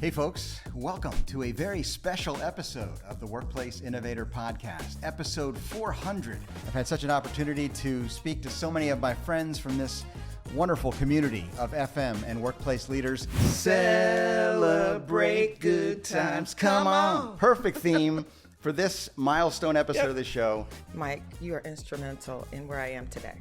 Hey folks, welcome to a very special episode of the Workplace Innovator podcast, episode 400. I've had such an opportunity to speak to so many of my friends from this wonderful community of FM and workplace leaders. Celebrate good times, come on. Perfect theme for this milestone episode of the show. Mike, you are instrumental in where I am today.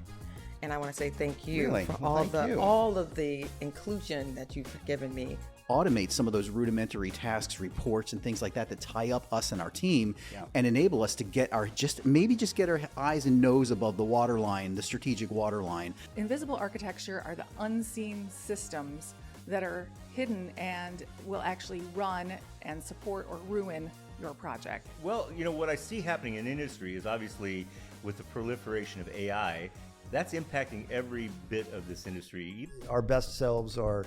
And I want to say thank you Really? for Well, all of the inclusion that you've given me. Automate some of those rudimentary tasks, reports, and things like that that tie up us and our team and enable us to get our get our eyes and nose above the waterline, the strategic waterline. Invisible architecture are the unseen systems that are hidden and will actually run and support or ruin your project. Well, you know, what I see happening in industry is obviously with the proliferation of AI, that's impacting every bit of this industry. Our best selves are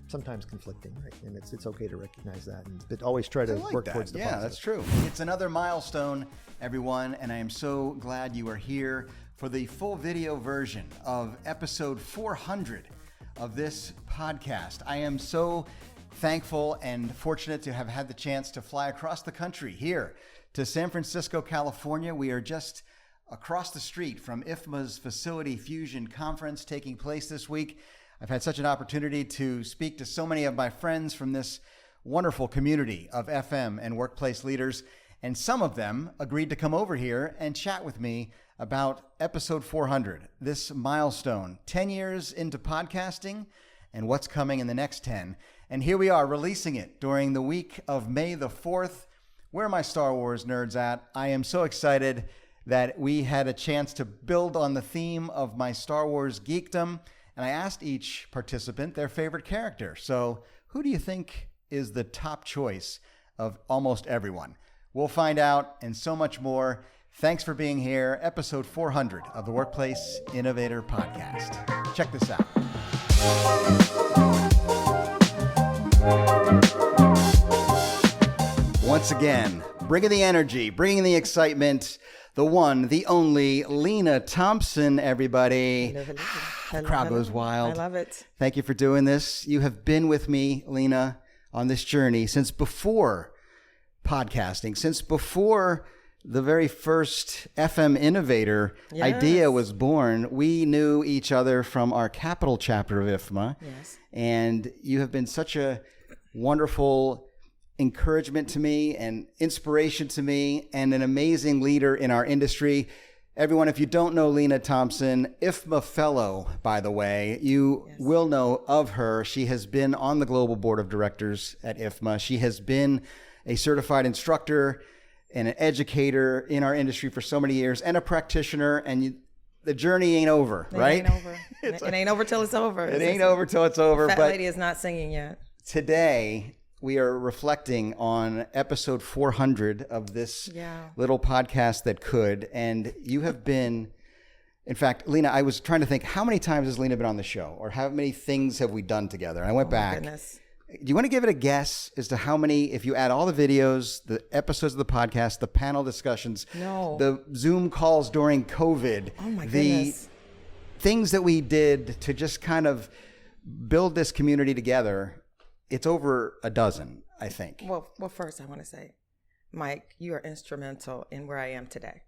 sometimes conflicting, right? And it's okay to recognize that, but always try to work towards the positive. Yeah, that's true. It's another milestone, everyone, and I am so glad you are here for the full video version of episode 400 of this podcast. I am so thankful and fortunate to have had the chance to fly across the country here to San Francisco, California. We are just across the street from IFMA's Facility Fusion Conference taking place this week. I've had such an opportunity to speak to so many of my friends from this wonderful community of FM and workplace leaders, and some of them agreed to come over here and chat with me about episode 400, this milestone, 10 years into podcasting and what's coming in the next 10. And here we are releasing it during the week of May the 4th. Where are my Star Wars nerds at? I am so excited that we had a chance to build on the theme of my Star Wars geekdom. And I asked each participant their favorite character. So who do you think is the top choice of almost everyone? We'll find out, and so much more. Thanks for being here. Episode 400 of the Workplace Innovator podcast. Check this out. Once again, bringing the energy, bringing the excitement, the one, the only, Lena Thompson, everybody. The crowd goes wild. I love it. Thank you for doing this. You have been with me, Lena, on this journey since before podcasting, since before the very first FM Innovator idea was born. We knew each other from our capital chapter of IFMA. Yes. And you have been such a wonderful encouragement to me and inspiration to me and an amazing leader in our industry. Everyone, if you don't know Lena Thompson, IFMA fellow, by the way, you will know of her. She has been on the global board of directors at IFMA. She has been a certified instructor and an educator in our industry for so many years and a practitioner. And the journey ain't over, right? It ain't over. It ain't over till it's over. It ain't over till it's over. Fat but lady is not singing yet. Today, we are reflecting on episode 400 of this little podcast that could. And you have been, in fact, Lena, I was trying to think, how many times has Lena been on the show? Or how many things have we done together? And I went back. Goodness. Do you want to give it a guess as to how many, if you add all the videos, the episodes of the podcast, the panel discussions, the Zoom calls during COVID, the things that we did to just kind of build this community together? It's over a dozen, I think. Well, first I want to say, Mike, you are instrumental in where I am today.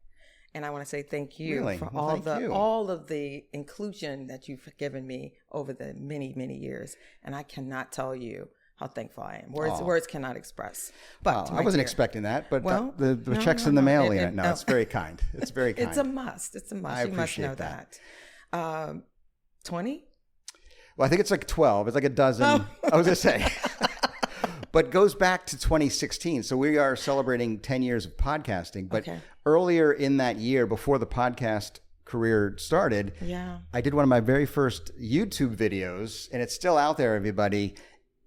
And I want to say thank you for all of the inclusion that you've given me over the many, many years. And I cannot tell you how thankful I am. Words cannot express. But I wasn't expecting that, but the check's in the mail. No, it's very kind. It's very kind. It's a must. It's a must. You must know that. 20? Well, I think it's like 12. It's like a dozen. I was going to say. But goes back to 2016. So we are celebrating 10 years of podcasting. But earlier in that year, before the podcast career started, I did one of my very first YouTube videos, and it's still out there, everybody,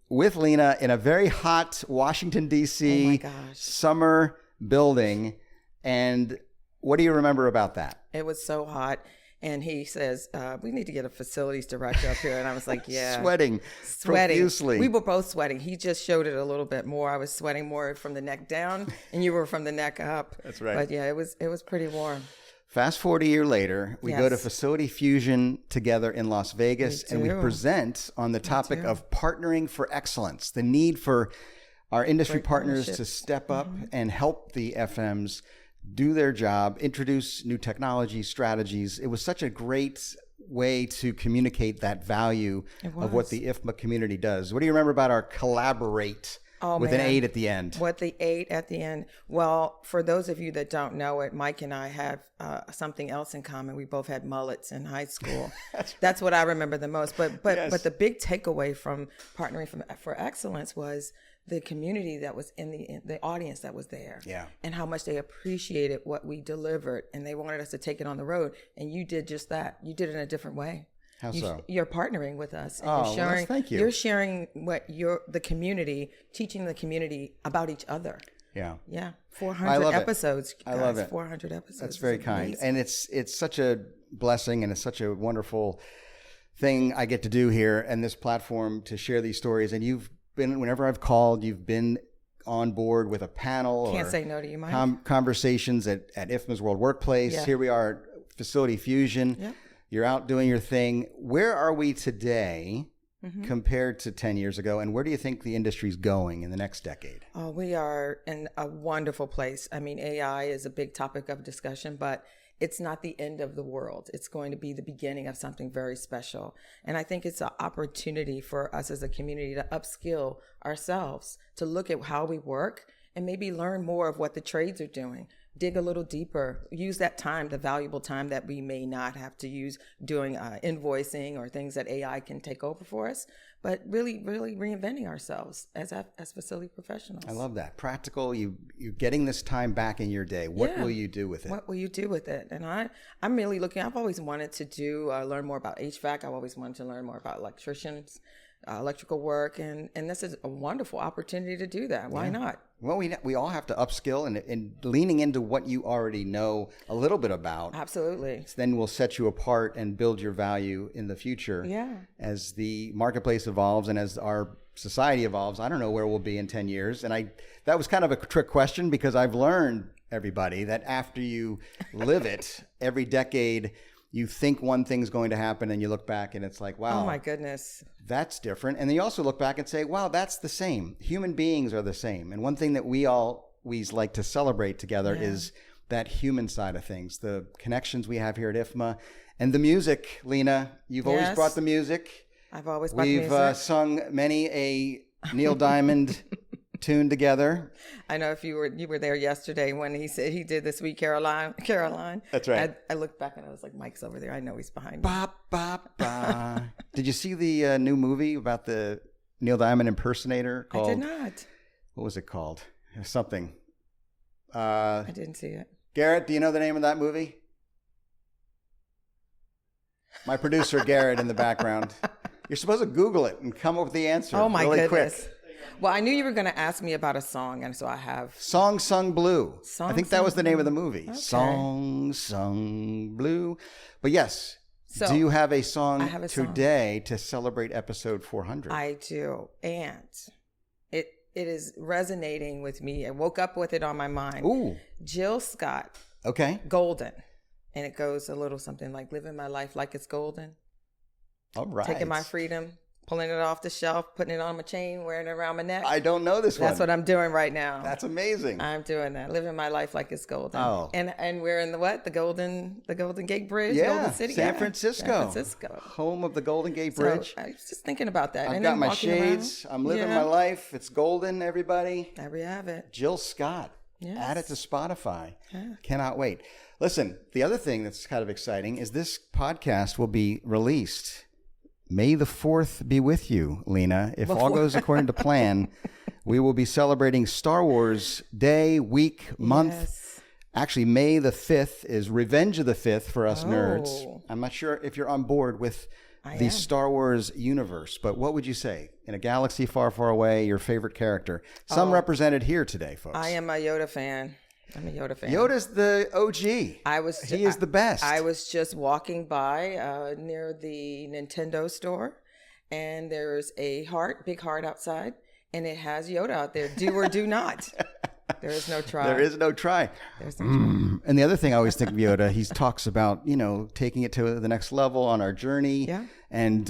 with Lena in a very hot Washington, D.C. summer building. And what do you remember about that? It was so hot. And he says, we need to get a facilities director up here. And I was like, sweating profusely. We were both sweating. He just showed it a little bit more. I was sweating more from the neck down and you were from the neck up. That's right. But yeah, it was pretty warm. Fast forward a year later, we go to Facility Fusion together in Las Vegas, and we present on the topic of partnering for excellence, the need for our industry partners to step up and help the FMs do their job, introduce new technology, strategies. It was such a great way to communicate that value of what the IFMA community does. What do you remember about our collaborate with an 8 at the end? With the 8 at the end. Well, for those of you that don't know it, Mike and I have something else in common. We both had mullets in high school. That's what I remember the most. But the big takeaway from partnering for excellence was the community that was in the audience that was there, and how much they appreciated what we delivered, and they wanted us to take it on the road. And you did just that. You did it in a different way. How so? You're partnering with us, and you're sharing. Well, thank you. You're sharing what the community, teaching the community about each other. Yeah. 400 episodes. I love it. 400 episodes. That's very kind, and it's such a blessing, and it's such a wonderful thing I get to do here and this platform to share these stories. And you've been, whenever I've called, you've been on board with a panel. Can't say no to you, Mike. Conversations at IFMA's World Workplace. Here we are at Facility Fusion. Yeah. You're out doing your thing. Where are we today compared to 10 years ago? And where do you think the industry's going in the next decade? Oh, we are in a wonderful place. I mean, AI is a big topic of discussion, but it's not the end of the world. It's going to be the beginning of something very special. And I think it's an opportunity for us as a community to upskill ourselves, to look at how we work and maybe learn more of what the trades are doing. Dig a little deeper, use that time, the valuable time that we may not have to use doing invoicing or things that AI can take over for us, but really, really reinventing ourselves as facility professionals. I love that. Practical, you're getting this time back in your day. What will you do with it? What will you do with it? And I'm really looking, I've always wanted to learn more about HVAC. I've always wanted to learn more about electricians, electrical work, and this is a wonderful opportunity to do that. Why not? Well, we all have to upskill and leaning into what you already know a little bit about. Absolutely. Then will set you apart and build your value in the future. As the marketplace evolves and as our society evolves. I don't know where we'll be in 10 years. And that was kind of a trick question, because I've learned, everybody, that after you live it, every decade, you think one thing's going to happen and you look back and it's like, wow. Oh my goodness. That's different. And then you also look back and say, wow, that's the same. Human beings are the same. And one thing that we always like to celebrate together is that human side of things, the connections we have here at IFMA. And the music, Lena, you've always brought the music. I've always brought the music. We've sung many a Neil Diamond tune together. I know if you were there yesterday when he said he did the Sweet Caroline. That's right. I looked back and I was like, Mike's over there. I know he's behind me. Ba, ba, ba. Did you see the new movie about the Neil Diamond impersonator called? I did not. What was it called? Something. I didn't see it. Garrett, do you know the name of that movie? My producer, Garrett, in the background. You're supposed to Google it and come up with the answer. Oh, my really goodness. Quick. Well, I knew you were going to ask me about a song, and so I have. Song Sung Blue. Song I think that was the name of the Blue. movie. Okay. Song Sung Blue. But yes, so, do you have a song today to celebrate episode 400? I do. And it is resonating with me. I woke up with it on my mind. Ooh. Jill Scott. Okay. Golden. And it goes a little something like, living my life like it's golden. All right. Taking my freedom. Pulling it off the shelf, putting it on my chain, wearing it around my neck. I don't know this one. That's what I'm doing right now. That's amazing. I'm doing that, living my life like it's golden. Oh. And we're in the Golden Gate Bridge, yeah, Golden City. San Francisco. San Francisco. Home of the Golden Gate Bridge. So I was just thinking about that. I've got my shades. I'm living my life. It's golden, everybody. There we have it. Jill Scott. Yes. Add it to Spotify. Yeah. Cannot wait. Listen, the other thing that's kind of exciting is this podcast will be released. May the 4th be with you, Lena. If all goes according to plan, we will be celebrating Star Wars Day, week, month. Yes. Actually, May the 5th is Revenge of the 5th for us nerds. I'm not sure if you're on board with the Star Wars universe, but what would you say? In a galaxy far, far away, your favorite character? Some represented here today, folks. I am a Yoda fan. I'm a Yoda fan. Yoda's the OG. He is the best. I was just walking by near the Nintendo store, and there's a big heart outside, and it has Yoda out there. Do or do not. There is no try. There is no try. There's no try. And the other thing I always think of Yoda, he talks about, taking it to the next level on our journey. Yeah. And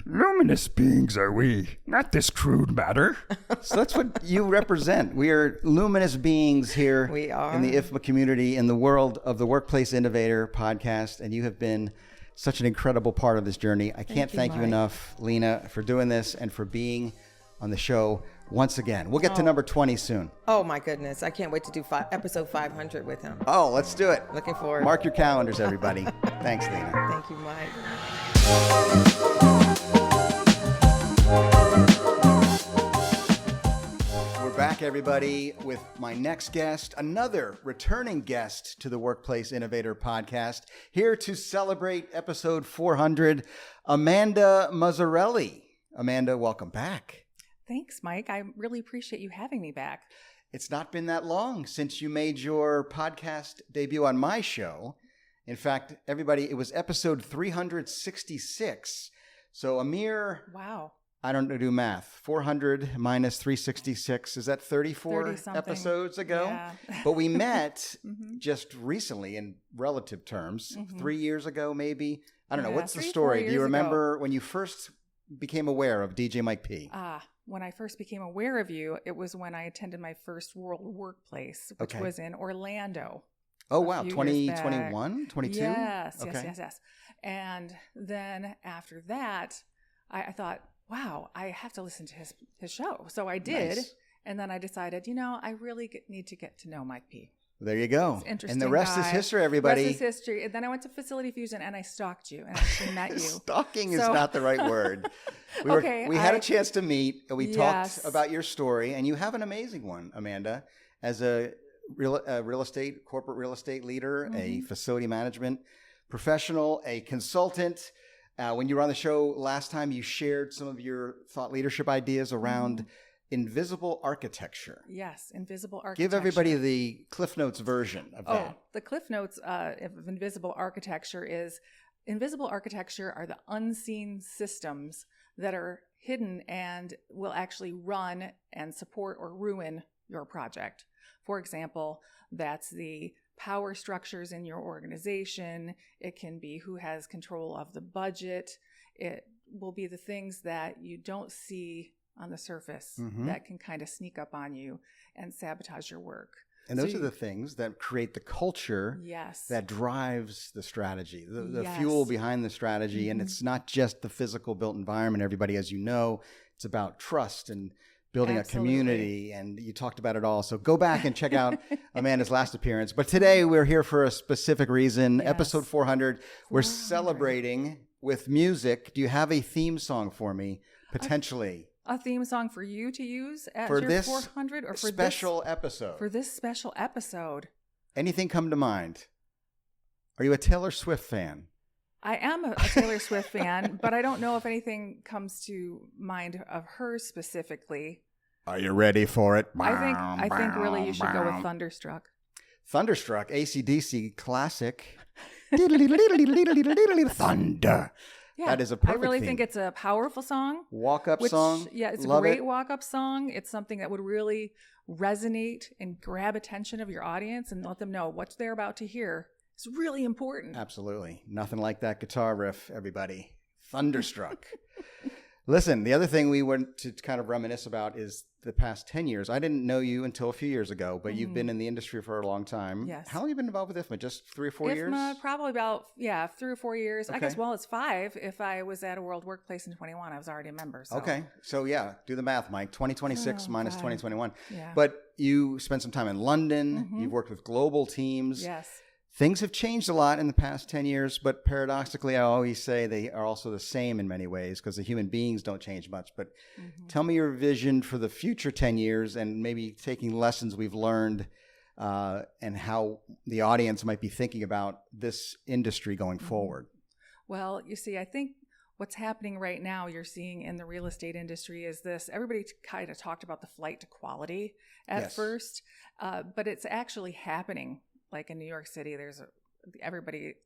luminous beings are we, not this crude matter. So that's what you represent. We are luminous beings here We are. in the IFMA community, in the world of the Workplace Innovator podcast. And you have been such an incredible part of this journey. I can't thank you Mike. enough, Lena, for doing this and for being on the show once again. We'll get to number 20 soon. Oh my goodness. I can't wait to do episode 500 with him. Oh, let's do it. Looking forward. Mark your calendars, everybody. Thanks, Lena. Thank you, Mike. We're back, everybody, with my next guest, another returning guest to the Workplace Innovator podcast, here to celebrate episode 400, Amanda Mazzarelli. Amanda, welcome back. Thanks, Mike. I really appreciate you having me back. It's not been that long since you made your podcast debut on my show. In fact, everybody, it was episode 366. So a mere, Wow. I don't do math, 400 minus 366. Is that 34 30-something. episodes ago? Yeah. But we met just recently in relative terms, 3 years ago, maybe. I don't know. Yeah, What's the 3-4 story? Do you years remember when you first became aware of DJ Mike P? When I first became aware of you, it was when I attended my first World Workplace, which was in Orlando. Oh, wow. few years back. 2021, 22? Yes, Okay. yes. And then after that, I thought, wow, I have to listen to his show. So I did. Nice. And then I decided, I really need to get to know Mike P. There you go. He's an interesting And the rest is guy. history, everybody. The rest is history. And then I went to Facility Fusion and I stalked you and actually met you. Stalking is So- not the right word. We had a chance to meet and we talked about your story, and you have an amazing one, Amanda, as a corporate real estate leader, a facility management professional, a consultant. When you were on the show last time, you shared some of your thought leadership ideas around invisible architecture. Yes, invisible architecture. Give everybody the Cliff Notes version of that. The Cliff Notes of invisible architecture is invisible architecture are the unseen systems that are hidden and will actually run and support or ruin your project. For example, that's the power structures in your organization. It can be who has control of the budget. It will be the things that you don't see on the surface that can kind of sneak up on you and sabotage your work. And those are the things that create the culture that drives the strategy, the fuel behind the strategy. And it's not just the physical built environment, everybody, as you know, it's about trust and building a community. And you talked about it all. So go back and check out Amanda's last appearance. But today we're here for a specific reason. Episode 400, we're celebrating with music. Do you have a theme song for me, potentially? A theme song for you to use at For your this 400 or for special episode. For this special episode. Anything come to mind? Are you a Taylor Swift fan? I am a Taylor Swift fan, but I don't know if anything comes to mind of her specifically. Are you ready for it? I think really you should go with Thunderstruck. Thunderstruck, AC/DC classic. Thunder. Yeah, that is a perfect I really theme. think it's a powerful song. Walk-up song. Yeah, it's Love a great it. walk-up song. It's something that would really resonate and grab attention of your audience and let them know what they're about to hear. It's really important. Absolutely. Nothing like that guitar riff, everybody. Thunderstruck. Listen, the other thing we want to kind of reminisce about is the past 10 years. I didn't know you until a few years ago, but you've been in the industry for a long time. Yes. How long have you been involved with IFMA? Just 3 or 4 years? IFMA, probably about, 3 or 4 years. I Okay. guess, it's 5. If I was at a World Workplace in 21, I was already a member. So. Okay. So yeah, do the math, Mike. 2026 minus 2021. Yeah. But you spent some time in London. You've worked with global teams. Yes. Things have changed a lot in the past 10 years, but paradoxically, I always say they are also the same in many ways because the human beings don't change much. But tell me your vision for the future 10 years and maybe taking lessons we've learned and how the audience might be thinking about this industry going forward. Well, you see, I think what's happening right now you're seeing in the real estate industry is this. Everybody kind of talked about the flight to quality at first, but it's actually happening. Like in New York City,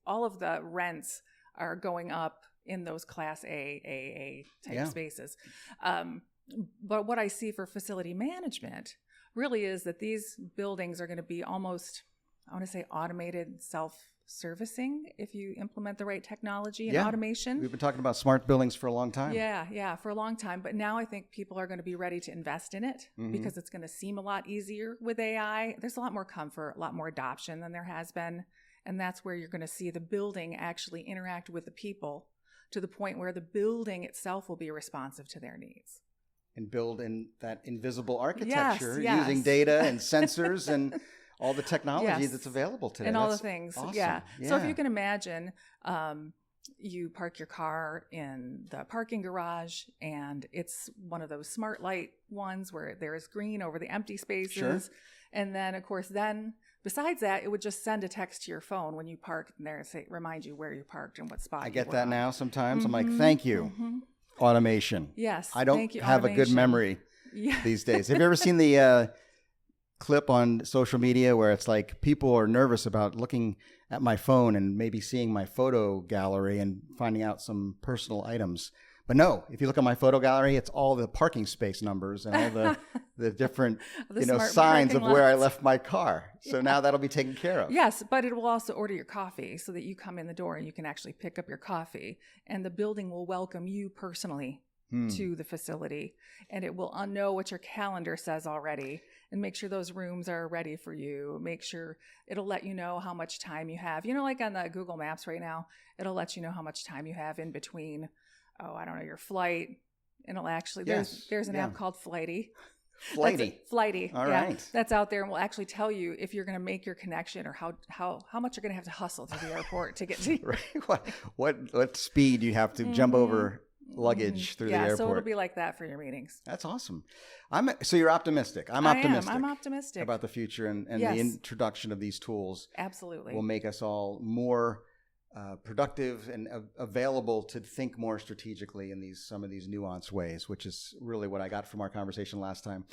all of the rents are going up in those Class A type spaces. But what I see for facility management, really is that these buildings are going to be almost, I want to say, automated self-servicing if you implement the right technology and automation. We've been talking about smart buildings for a long time. Yeah, for a long time. But now I think people are going to be ready to invest in it because it's going to seem a lot easier with AI. There's a lot more comfort, a lot more adoption than there has been. And that's where you're going to see the building actually interact with the people to the point where the building itself will be responsive to their needs. And build in that invisible architecture using data and sensors and all the technology that's available today. And all the things. Awesome. Yeah. So if you can imagine, you park your car in the parking garage and it's one of those smart light ones where there is green over the empty spaces. Sure. And then, of course, besides that, it would just send a text to your phone when you park there and remind you where you parked and what spot I you get were that on. now sometimes. I'm like, thank you, automation. Yes. I don't have a good memory these days. Have you ever seen the clip on social media where it's like people are nervous about looking at my phone and maybe seeing my photo gallery and finding out some personal items? But no, if you look at my photo gallery, it's all the parking space numbers and all the different signs of where I left my car. So now that'll be taken care of. Yes, but it will also order your coffee so that you come in the door and you can actually pick up your coffee. And the building will welcome you personally to the facility. And it will know what your calendar says already and make sure those rooms are ready for you. Make sure it'll let you know how much time you have. Like on the Google Maps right now, it'll let you know how much time you have in between your flight. And it'll actually, there's an app called Flighty. Flighty. All right. That's out there and will actually tell you if you're going to make your connection or how much you're going to have to hustle to the airport to get to. Right. What speed you have to jump over luggage through the airport. Yeah, so it'll be like that for your meetings. That's awesome. So you're optimistic. I'm optimistic. I'm optimistic about the future and the introduction of these tools. Absolutely. Will make us all more productive and available to think more strategically in some of these nuanced ways, which is really what I got from our conversation last time.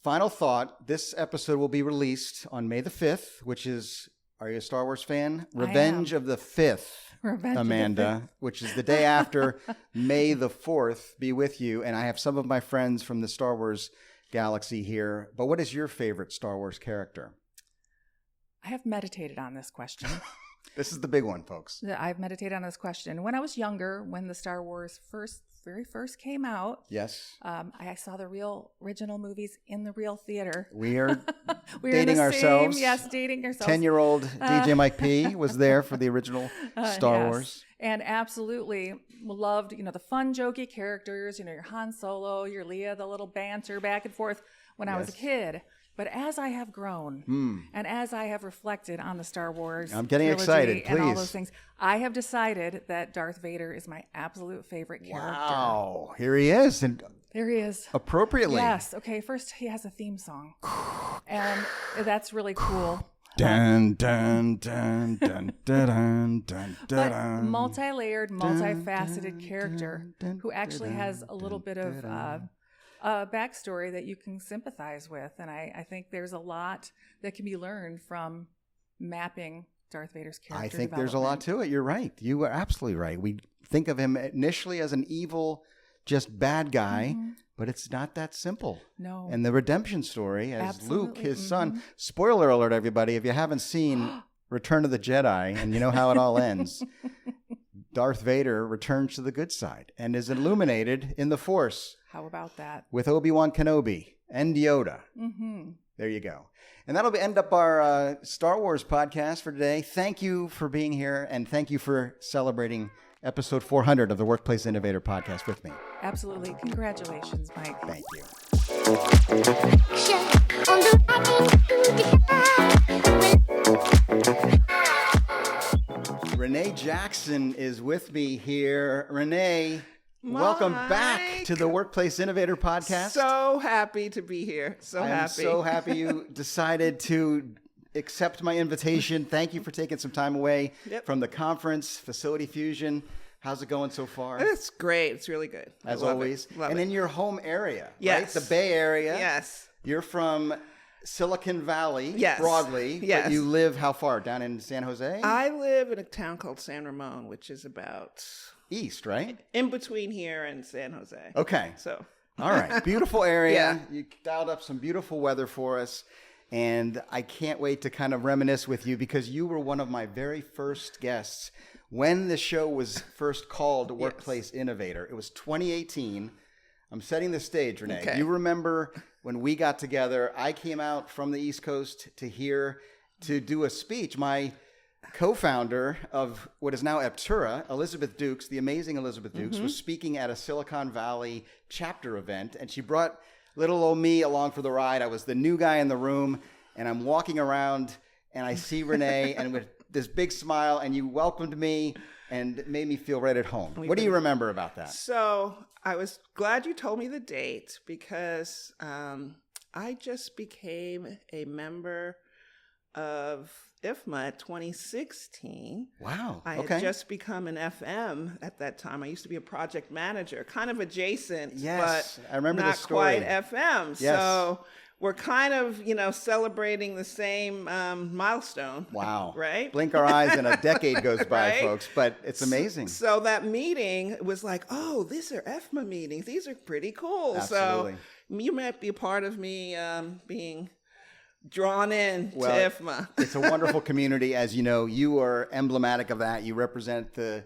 Final thought, this episode will be released on May the 5th, which is, are you a Star Wars fan? Revenge of the 5th, Amanda, which is the day after May the 4th be with you. And I have some of my friends from the Star Wars galaxy here. But what is your favorite Star Wars character? I have meditated on this question. This is the big one, folks. I've meditated on this question. When I was younger, when the Star Wars very first came out, I saw the original movies in the real theater. We are dating ourselves. Dating ourselves. 10-year-old DJ Mike P was there for the original Star Wars. And absolutely loved, the fun, jokey characters, your Han Solo, your Leia, the little banter back and forth when I was a kid. But as I have grown and as I have reflected on the Star Wars I'm getting excited, please. And all those things, I have decided that Darth Vader is my absolute favorite character. Wow, here he is. And there he is. Appropriately. Yes. Okay, first he has a theme song. And that's really cool. Dun, dun, dun, dun, dun, dun, but multi-layered, multifaceted character who actually has a little bit of a backstory that you can sympathize with. And I think there's a lot that can be learned from mapping Darth Vader's character. I think there's a lot to it. You're right. You are absolutely right. We think of him initially as an evil, just bad guy, but it's not that simple. No. And the redemption story as Luke, his son, spoiler alert, everybody, if you haven't seen Return of the Jedi and you know how it all ends, Darth Vader returns to the good side and is illuminated in the Force. How about that? With Obi-Wan Kenobi and Yoda. There you go. And that'll end up our Star Wars podcast for today. Thank you for being here, and thank you for celebrating episode 400 of the Workplace Innovator podcast with me. Absolutely. Congratulations, Mike. Thank you. Renee Jackson is with me here. Renee, welcome back to the Workplace Innovator podcast. So happy to be here. I'm so happy you decided to accept my invitation. Thank you for taking some time away from the conference, Facility Fusion. How's it going so far? It's great. It's really good. As always. And in your home area, right? The Bay Area. Yes. You're from Silicon Valley, yes. broadly, yes. But you live how far? Down in San Jose? I live in a town called San Ramon, which is about... east, right? In between here and San Jose. Okay. So All right. Beautiful area. Yeah. You dialed up some beautiful weather for us. And I can't wait to kind of reminisce with you because you were one of my very first guests when the show was first called Workplace Innovator. It was 2018. I'm setting the stage, Renee. Okay. You remember when we got together, I came out from the East Coast to do a speech. My co-founder of what is now Eptura, Elizabeth Dukes, the amazing Elizabeth Dukes, was speaking at a Silicon Valley chapter event, and she brought little old me along for the ride. I was the new guy in the room, and I'm walking around, and I see Renee, and with this big smile, and you welcomed me and made me feel right at home. What do you remember about that? So I was glad you told me the date because I just became a member of IFMA 2016. Wow. I had just become an FM at that time. I used to be a project manager, kind of adjacent, but I remember not the story. quite FM. Yes. So we're kind of, celebrating the same milestone. Wow. Right? Blink our eyes and a decade goes by, right? Folks, but it's amazing. So that meeting was like, oh, these are IFMA meetings. These are pretty cool. Absolutely. So you might be a part of me being drawn in to IFMA. It's a wonderful community. As you know, you are emblematic of that. You represent the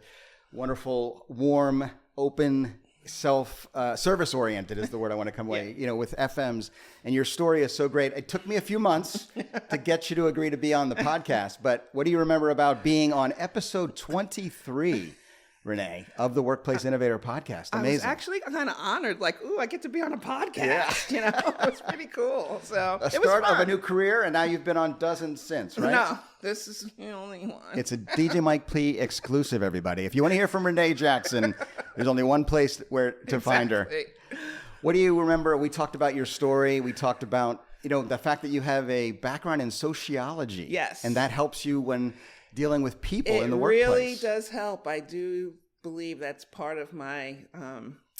wonderful, warm, open, service oriented is the word I want to come away, with FMs. And your story is so great. It took me a few months to get you to agree to be on the podcast. But what do you remember about being on episode 23? Renee, of the Workplace Innovator podcast? Amazing. I was actually kind of honored, like, ooh, I get to be on a podcast. It was pretty cool. So a start of a new career, and now you've been on dozens since, right? No, this is the only one. It's a DJ Mike P exclusive, everybody. If you want to hear from Renee Jackson, there's only one place where to find her. What do you remember? We talked about your story. We talked about, the fact that you have a background in sociology. Yes. And that helps you when dealing with people in the workplace. It really does help. I do believe that's part of my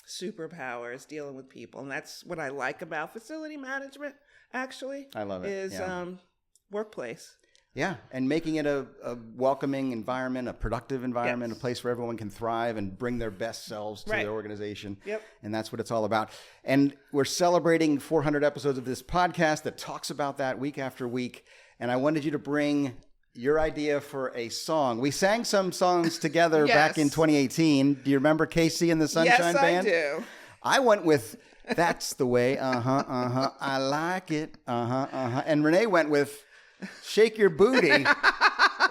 superpower is dealing with people. And that's what I like about facility management, actually. I love it. Is workplace. Yeah, and making it a welcoming environment, a productive environment, a place where everyone can thrive and bring their best selves to their organization. Yep. And that's what it's all about. And we're celebrating 400 episodes of this podcast that talks about that week after week. And I wanted you to bring your idea for a song. We sang some songs together back in 2018. Do you remember KC and the Sunshine Band? Yes, I do. I went with That's the Way, I like it, And Renee went with Shake Your Booty.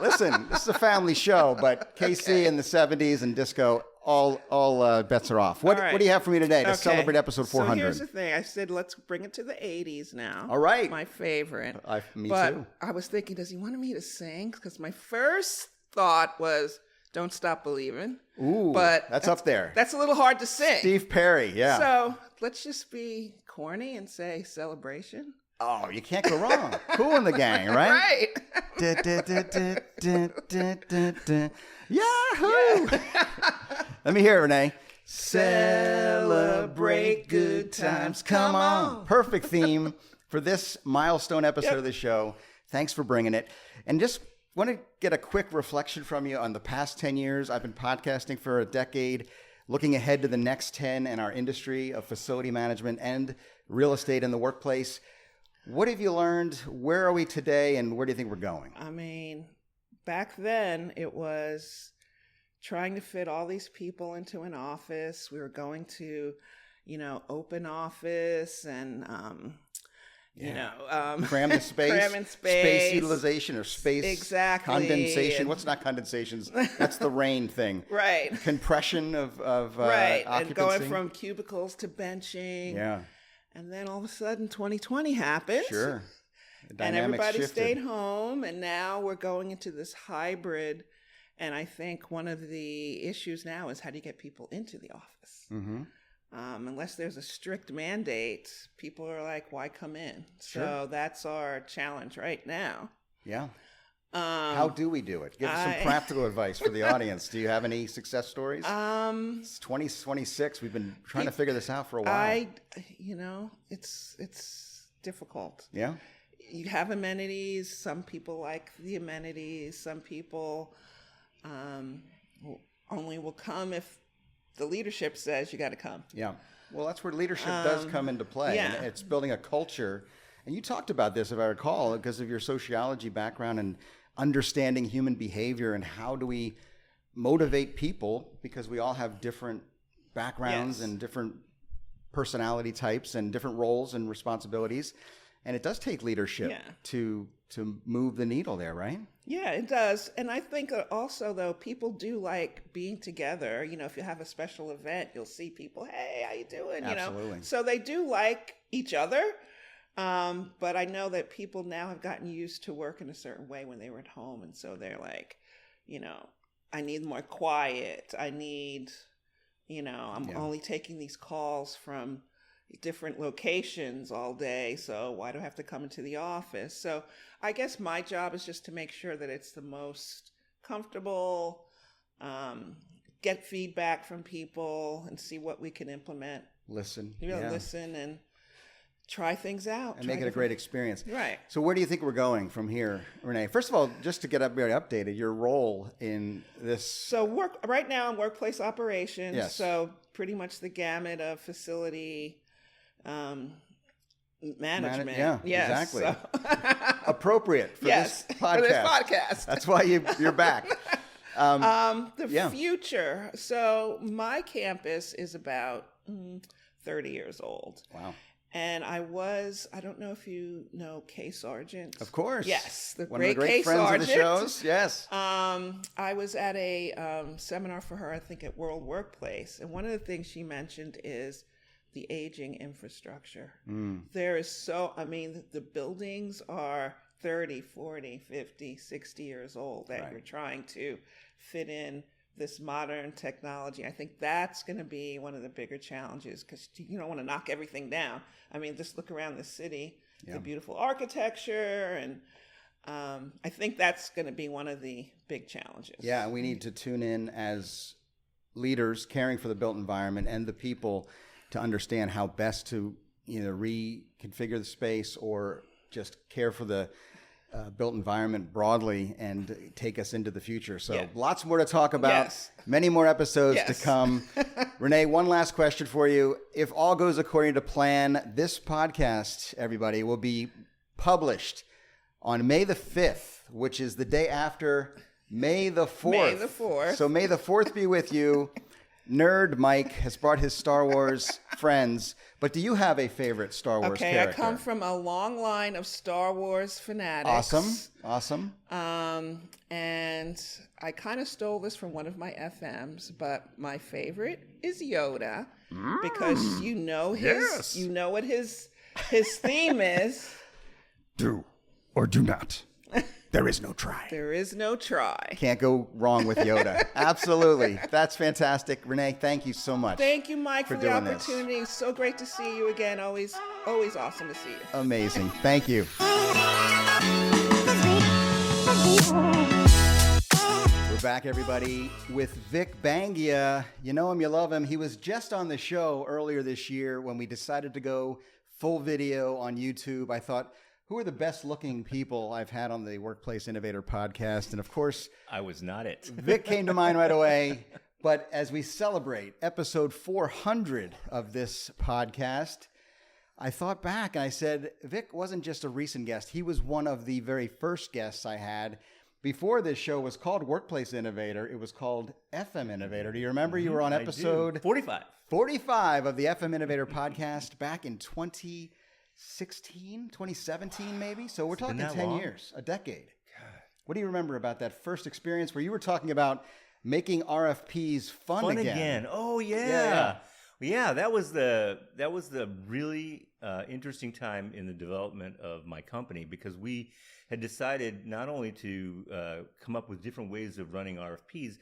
Listen, this is a family show, but KC in the 70s and disco, all bets are off. What do you have for me today to celebrate episode 400? So here's the thing. I said, let's bring it to the 80s now. All right. My favorite. Me but too. I was thinking, does he want me to sing? Because my first thought was, Don't Stop Believing. Ooh, but that's up there. That's a little hard to sing. Steve Perry, yeah. So let's just be corny and say Celebration. Oh, you can't go wrong. Cool in the Gang, right? Right. Yahoo! Let me hear it, Renee. Celebrate good times. Come on. Perfect theme for this milestone episode of the show. Thanks for bringing it. And just want to get a quick reflection from you on the past 10 years. I've been podcasting for a decade, looking ahead to the next 10 in our industry of facility management and real estate in the workplace. What have you learned? Where are we today? And where do you think we're going? I mean, back then it was trying to fit all these people into an office. We were going to, open office and, cram the space, cram in space utilization or space condensation. What's not condensations? That's the rain thing. Right. Compression of right. occupancy. And going from cubicles to benching. Yeah. And then all of a sudden 2020 happened. Sure. And everybody stayed home. And now we're going into this hybrid. And I think one of the issues now is how do you get people into the office? Mm-hmm. Unless there's a strict mandate, people are like, why come in? Sure. So that's our challenge right now. Yeah. How do we do it? Give us some practical advice for the audience. Do you have any success stories? It's 2026. We've been trying to figure this out for a while. It's difficult. Yeah. You have amenities. Some people like the amenities. Some people only will come if the leadership says you got to come. Yeah. Well, that's where leadership does come into play. Yeah. And it's building a culture. And you talked about this, if I recall, because of your sociology background and understanding human behavior and how do we motivate people, because we all have different backgrounds and different personality types and different roles and responsibilities. And it does take leadership to move the needle there, right? Yeah, it does. And I think also, though, people do like being together. You know, if you have a special event, you'll see people, hey, how you doing? Absolutely. You know, so they do like each other. But I know that people now have gotten used to work in a certain way when they were at home. And so they're like, you know, I need more quiet. I need, you know, I'm only taking these calls from different locations all day. So why do I have to come into the office? So I guess my job is just to make sure that it's the most comfortable, get feedback from people and see what we can implement. Listen. Listen and try things out. And make it a great experience. Right. So where do you think we're going from here, Renee? First of all, just to get very updated, your role in this. So right now I'm workplace operations. Yes. So pretty much the gamut of facility management. Yeah, yes, exactly. So. Appropriate for this podcast. For this podcast. That's why you're back. The future. So my campus is about 30 years old. Wow. And I don't know if you know Kay Sargent. Of course. Yes, One of the great friends Sargent. of the shows. Yes. I was at a seminar for her, I think at World Workplace. And one of the things she mentioned is the aging infrastructure. There is the buildings are 30, 40, 50, 60 years old that you're trying to fit in this modern technology. I think that's going to be one of the bigger challenges because you don't want to knock everything down. I mean, just look around the city, the beautiful architecture, and I think that's going to be one of the big challenges. Yeah, we need to tune in as leaders caring for the built environment and the people to understand how best to either reconfigure the space or just care for the built environment broadly and take us into the future. So lots more to talk about. Yes. Many more episodes to come. Renee, one last question for you. If all goes according to plan, this podcast, everybody, will be published on May the 5th, which is the day after May the 4th. May the 4th. So May the 4th be with you. Nerd Mike has brought his Star Wars friends, but do you have a favorite Star Wars character? Okay, I come from a long line of Star Wars fanatics. Awesome. And I kind of stole this from one of my FMs, but my favorite is Yoda because you know what his theme is. Do or do not. There is no try. There is no try. Can't go wrong with Yoda. Absolutely. That's fantastic. Renee, thank you so much. Thank you, Mike, for the opportunity. It's so great to see you again. Always awesome to see you. Amazing. Thank you. We're back, everybody, with Vic Bangia. You know him, you love him. He was just on the show earlier this year when we decided to go full video on YouTube. I thought, who are the best looking people I've had on the Workplace Innovator podcast? And of course, I was not it. Vic came to mind right away. But as we celebrate episode 400 of this podcast, I thought back and I said, Vic wasn't just a recent guest. He was one of the very first guests I had. Before this show was called Workplace Innovator, it was called FM Innovator. Do you remember you were on episode 45 of the FM Innovator podcast back in 2017 maybe? So we're talking 10 years, a decade. God. What do you remember about that first experience where you were talking about making RFPs fun again? Oh yeah. Yeah, that was the really interesting time in the development of my company because we had decided not only to come up with different ways of running RFPs,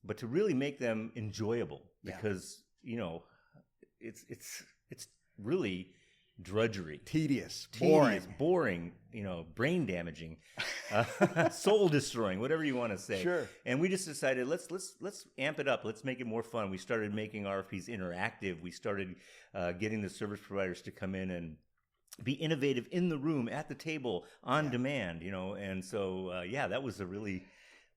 but to really make them enjoyable because it's really drudgery, tedious, boring, brain damaging, soul destroying, whatever you want to say. Sure. And we just decided let's amp it up. Let's make it more fun. We started making RFPs interactive. We started getting the service providers to come in and be innovative in the room, at the table, on demand. And so that was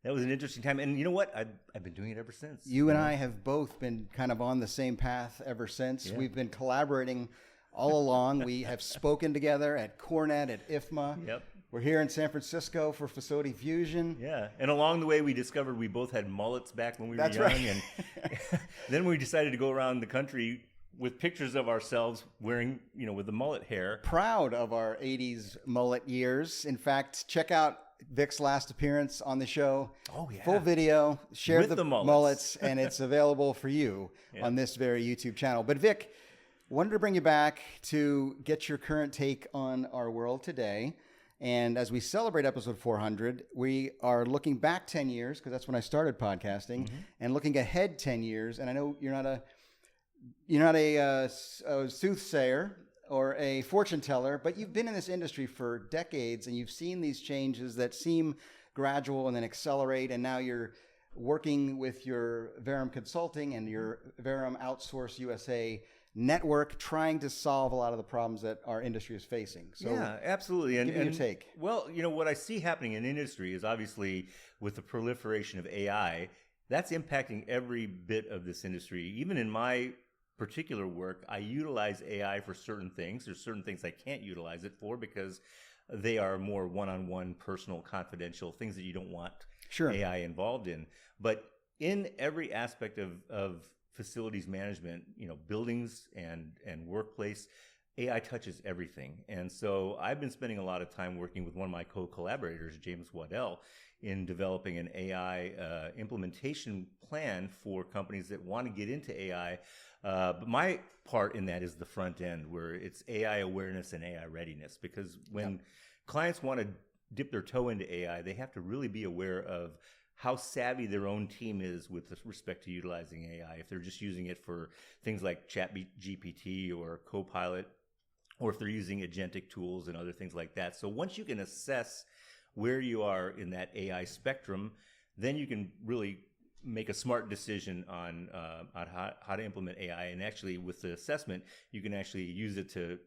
that was an interesting time. And you know what? I've been doing it ever since. You and I have both been kind of on the same path ever since. Yeah. We've been collaborating all along. We have spoken together at Cornet, at IFMA. Yep. We're here in San Francisco for Facility Fusion. Yeah, and along the way, we discovered we both had mullets back when we were young. Right. And then we decided to go around the country with pictures of ourselves wearing, with the mullet hair. Proud of our 80s mullet years. In fact, check out Vic's last appearance on the show. Oh, yeah. Full video, share with the mullets, and it's available for you on this very YouTube channel. But Vic, wanted to bring you back to get your current take on our world today. And as we celebrate episode 400, we are looking back 10 years, because that's when I started podcasting, and looking ahead 10 years. And I know you're not a soothsayer or a fortune teller, but you've been in this industry for decades, and you've seen these changes that seem gradual and then accelerate. And now you're working with your Verum Consulting and your Verum Outsource USA network, trying to solve a lot of the problems that our industry is facing. So yeah, absolutely. Give me your take. Well, what I see happening in industry is obviously with the proliferation of AI, that's impacting every bit of this industry. Even in my particular work, I utilize AI for certain things. There's certain things I can't utilize it for because they are more one-on-one, personal, confidential things that you don't want AI involved in. But in every aspect of facilities management, buildings and workplace, AI touches everything. And so I've been spending a lot of time working with one of my co-collaborators, James Waddell, in developing an AI implementation plan for companies that want to get into AI. But my part in that is the front end, where it's AI awareness and AI readiness. Because when clients want to dip their toe into AI, they have to really be aware of how savvy their own team is with respect to utilizing AI. If they're just using it for things like ChatGPT or Copilot, or if they're using agentic tools and other things like that. So once you can assess where you are in that AI spectrum, then you can really make a smart decision on how to implement AI. And actually, with the assessment, you can actually use it to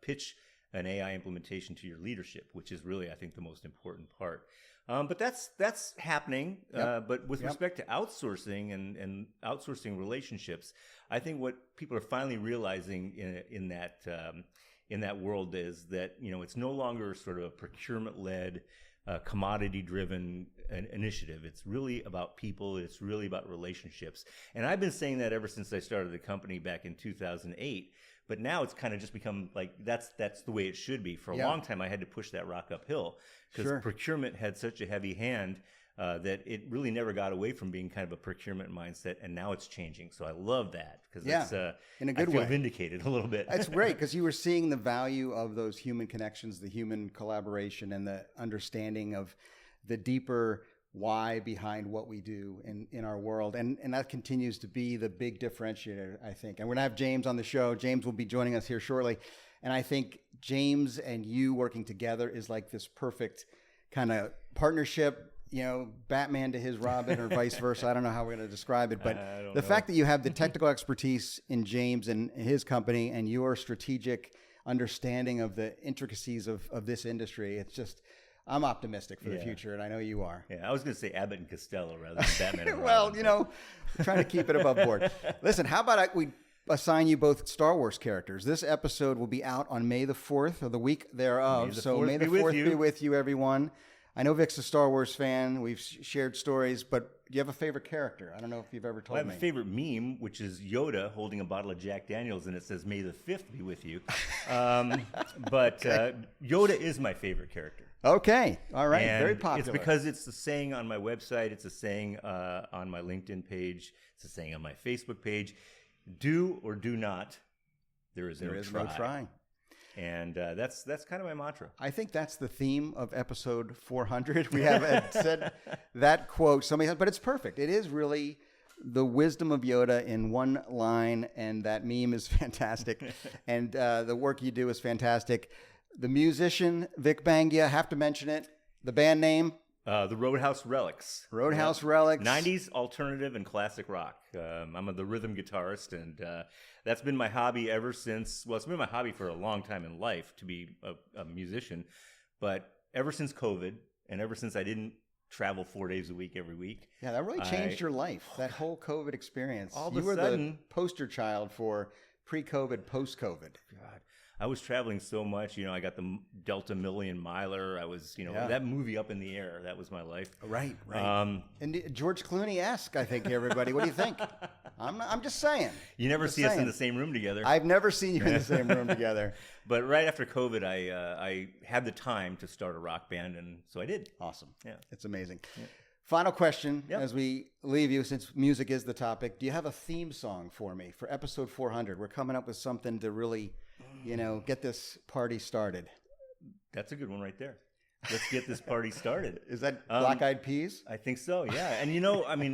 pitch an AI implementation to your leadership, which is really, I think, the most important part. But that's happening. But with respect to outsourcing and outsourcing relationships, I think what people are finally realizing in that world is that it's no longer sort of a procurement-led, commodity-driven initiative. It's really about people. It's really about relationships. And I've been saying that ever since I started the company back in 2008. But now it's kind of just become like that's the way it should be. For a long time, I had to push that rock uphill because procurement had such a heavy hand that it really never got away from being kind of a procurement mindset. And now it's changing. So I love that because it's in a good I feel way. Vindicated a little bit. That's great because you were seeing the value of those human connections, the human collaboration, and the understanding of the deeper why behind what we do in our world. And that continues to be the big differentiator, I think. And we're going to have James on the show. James will be joining us here shortly. And I think James and you working together is like this perfect kind of partnership, Batman to his Robin or vice versa. I don't know how we're going to describe it, but the fact that you have the technical expertise in James and his company and your strategic understanding of the intricacies of this industry, it's just... I'm optimistic for the future, and I know you are. Yeah, I was going to say Abbott and Costello rather than Batman and well, Robin, trying to keep it above board. Listen, how about we assign you both Star Wars characters? This episode will be out on May the 4th or the week thereof. May the 4th be with you, everyone. I know Vic's a Star Wars fan. We've shared stories, but do you have a favorite character? I don't know if you've ever told me. I have a favorite meme, which is Yoda holding a bottle of Jack Daniels, and it says, "May the 5th be with you." But Yoda is my favorite character. Okay. All right. And very popular. It's because it's the saying on my website. It's a saying on my LinkedIn page. It's a saying on my Facebook page. Do or do not. There is no try. And that's kind of my mantra. I think that's the theme of episode 400. We have said that quote. But it's perfect. It is really the wisdom of Yoda in one line, and that meme is fantastic. And the work you do is fantastic. The musician, Vic Bangia, have to mention it. The band name? The Roadhouse Relics. Roadhouse Relics. 90s alternative and classic rock. I'm the rhythm guitarist, and that's been my hobby ever since. Well, it's been my hobby for a long time in life to be a musician. But ever since COVID, and ever since I didn't travel 4 days a week every week. Yeah, that really changed your life, that whole COVID experience. All of you a were sudden, the poster child for pre-COVID, post-COVID. God, I was traveling so much. You know, I got the Delta Million Miler. I was, that movie Up in the Air. That was my life. Right. And George Clooney-esque, I think, everybody. What do you think? I'm just saying. You never see us in the same room together. I've never seen you in the same room together. But right after COVID, I had the time to start a rock band, and so I did. Awesome. Yeah. It's amazing. Yeah. Final question as we leave you, since music is the topic. Do you have a theme song for me for episode 400? We're coming up with something to really, get this party started. That's a good one right there. Let's get this party started. Is that Black Eyed Peas? I think so. Yeah. And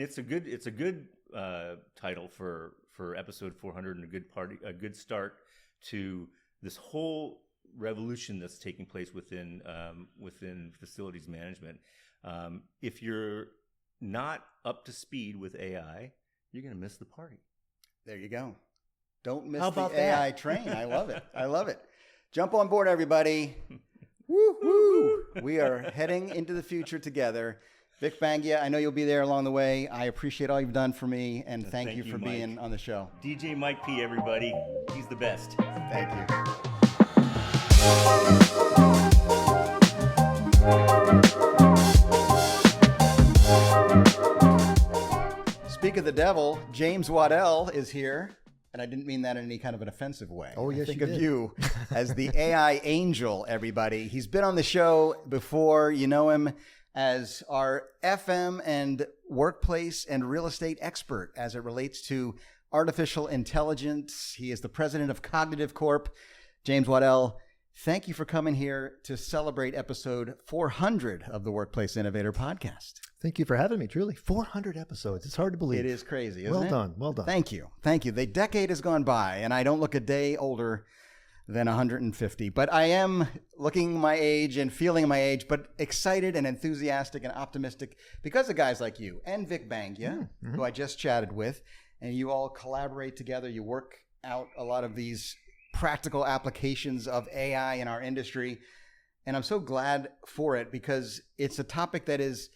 it's a good title for episode 400 and a good start to this whole revolution that's taking place within facilities management. If you're not up to speed with AI, you're going to miss the party. There you go. Don't miss the AI train. I love it. I love it. Jump on board, everybody. Woo-hoo. We are heading into the future together. Vic Bangia, I know you'll be there along the way. I appreciate all you've done for me, and thank you for being on the show. DJ Mike P, everybody. He's the best. Thank you. Speak of the devil, James Waddell is here, and I didn't mean that in any kind of an offensive way. Oh, yes, Think you of did. you as the AI angel, everybody. He's been on the show before. You know him as our FM and workplace and real estate expert as it relates to artificial intelligence. He is the president of Cognitive Corp. James Waddell, thank you for coming here to celebrate episode 400 of the Workplace Innovator podcast. Thank you for having me, truly. 400 episodes. It's hard to believe. It is crazy, isn't well it? done. Well done. Thank you. Thank you. The decade has gone by, and I don't look a day older than 150. But I am looking my age and feeling my age, but excited and enthusiastic and optimistic because of guys like you and Vic Bangia, who I just chatted with, and you all collaborate together. You work out a lot of these practical applications of AI in our industry. And I'm so glad for it because it's a topic that is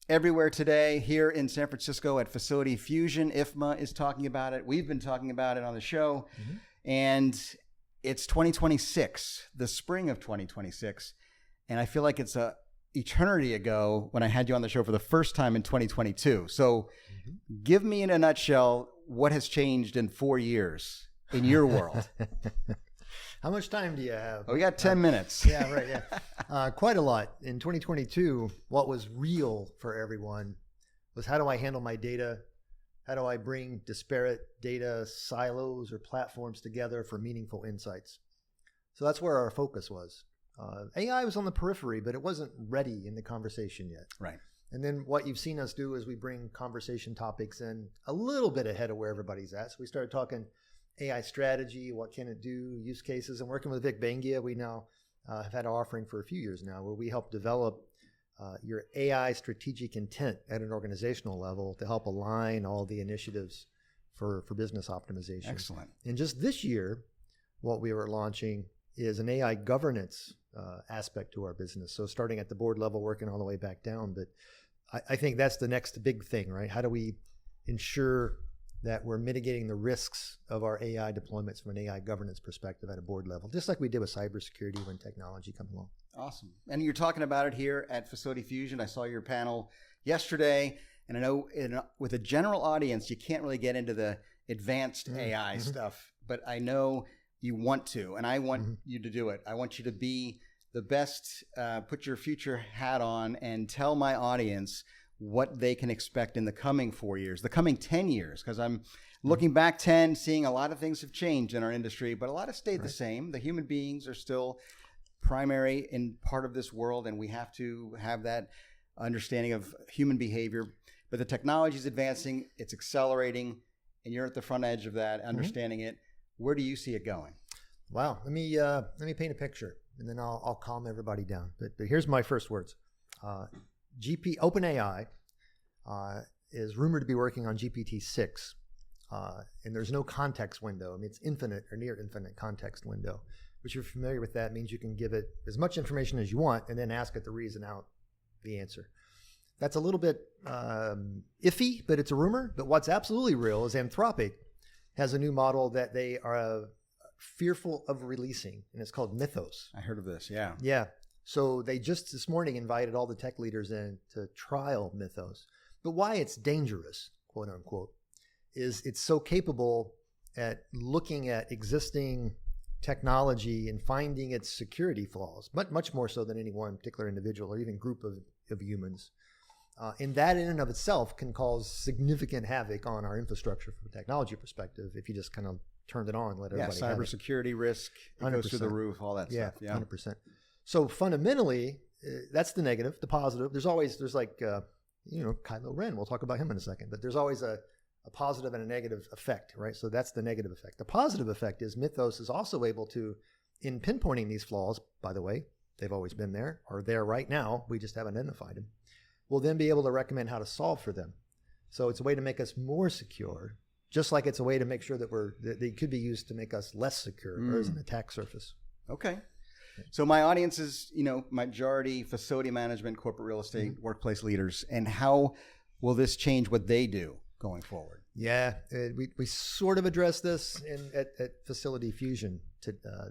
everywhere today. Here in San Francisco at Facility Fusion, IFMA is talking about it. We've been talking about it on the show. And it's 2026, the spring of 2026. And I feel like it's a eternity ago when I had you on the show for the first time in 2022. So give me in a nutshell, what has changed in 4 years in your world? How much time do you have? Oh, we got 10 minutes. Yeah, right. Yeah. Quite a lot. In 2022, what was real for everyone was how do I handle my data? How do I bring disparate data silos or platforms together for meaningful insights? So that's where our focus was. AI was on the periphery, but it wasn't ready in the conversation yet. Right. And then what you've seen us do is we bring conversation topics in a little bit ahead of where everybody's at. So we started talking AI strategy, what can it do, use cases, and working with Vic Bangia, we now have had an offering for a few years now where we help develop your AI strategic intent at an organizational level to help align all the initiatives for business optimization. Excellent. And just this year, what we were launching is an AI governance aspect to our business. So starting at the board level, working all the way back down. But I think that's the next big thing, right? How do we ensure that we're mitigating the risks of our AI deployments from an AI governance perspective at a board level, just like we did with cybersecurity when technology comes along. Awesome. And you're talking about it here at Facility Fusion. I saw your panel yesterday, and I know with a general audience, you can't really get into the advanced AI stuff, but I know you want to, and I want you to do it. I want you to be the best, put your future hat on and tell my audience what they can expect in the coming 4 years, the coming 10 years, because I'm looking back 10, seeing a lot of things have changed in our industry, but a lot have stayed the same. The human beings are still primary in part of this world, and we have to have that understanding of human behavior. But the technology is advancing, it's accelerating, and you're at the front edge of that, understanding it. Where do you see it going? Wow. Let me paint a picture, and then I'll calm everybody down. But here's my first words. OpenAI is rumored to be working on GPT-6, and there's no context window. I mean, it's infinite or near infinite context window. Which, you're familiar with, that means you can give it as much information as you want and then ask it to reason out the answer. That's a little bit iffy, but it's a rumor. But what's absolutely real is Anthropic has a new model that they are fearful of releasing, and it's called Mythos. I heard of this, yeah. Yeah. So they just this morning invited all the tech leaders in to trial Mythos. But why it's dangerous, quote unquote, is it's so capable at looking at existing technology and finding its security flaws, much more so than any one particular individual or even group of humans. And that in and of itself can cause significant havoc on our infrastructure from a technology perspective if you just kind of turned it on and let everybody have it. Cybersecurity risk, it goes through the roof, all that stuff. Yeah, 100%. So fundamentally, that's the negative. The positive, there's like, Kylo Ren. We'll talk about him in a second. But there's always a positive and a negative effect, right? So that's the negative effect. The positive effect is Mythos is also able to, in pinpointing these flaws, by the way, they've always been there, or there right now, we just haven't identified them, we'll then be able to recommend how to solve for them. So it's a way to make us more secure, just like it's a way to make sure that they could be used to make us less secure or as an attack surface. Okay. So my audience is, majority facility management, corporate real estate, workplace leaders, and how will this change what they do going forward? Yeah, we sort of addressed this at Facility Fusion